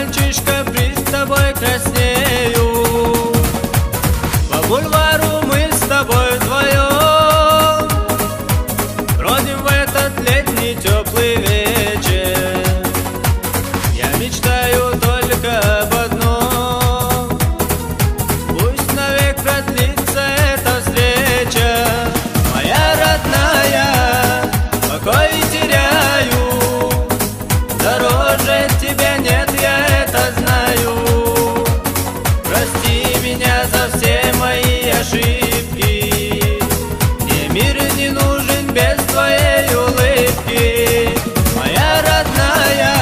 мальчишка, пред тобой краснею. По бульвару мы с тобой вдвоем бродим в этот летний теплый вечер. Я мечтаю только об одном: пусть навек продлится эта встреча. Моя родная, покой теряю, дороже тебя нет, я это знаю. Прости меня за все мои ошибки, мне мир не нужен без твоей улыбки. Моя родная,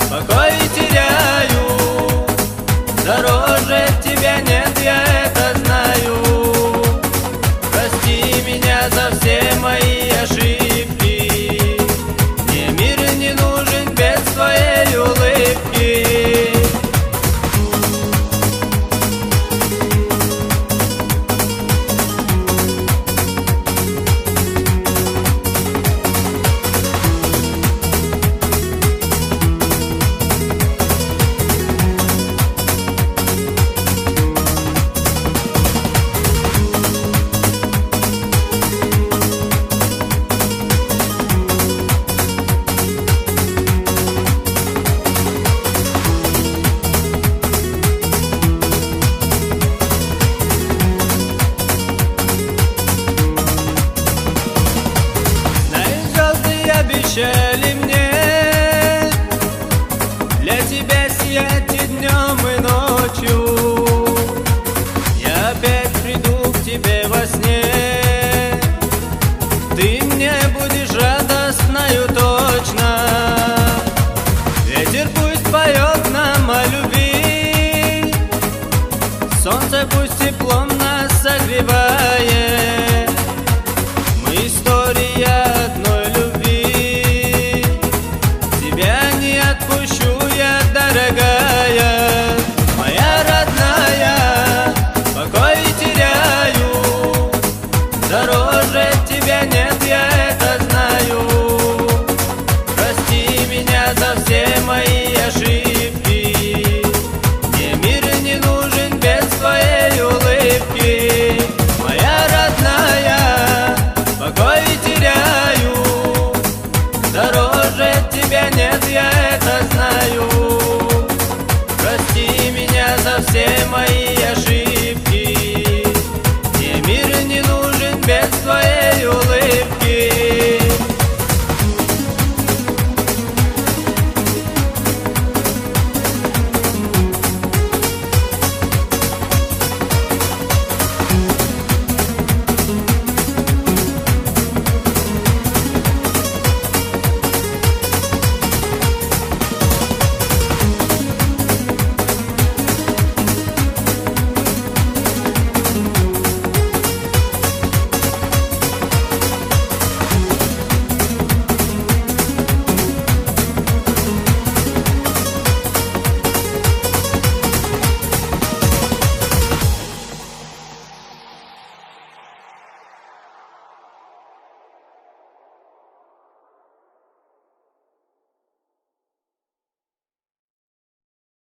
покой теряю, дороже тебя нет, я это знаю. Прости меня за все мои ошибки, мне мир не нужен без твоей улыбки. Обещали мне для тебя сиять и днем, и ночью. Я опять приду к тебе во сне, ты мне будешь радостною точно. Ветер пусть поет нам о любви, солнце пусть тепло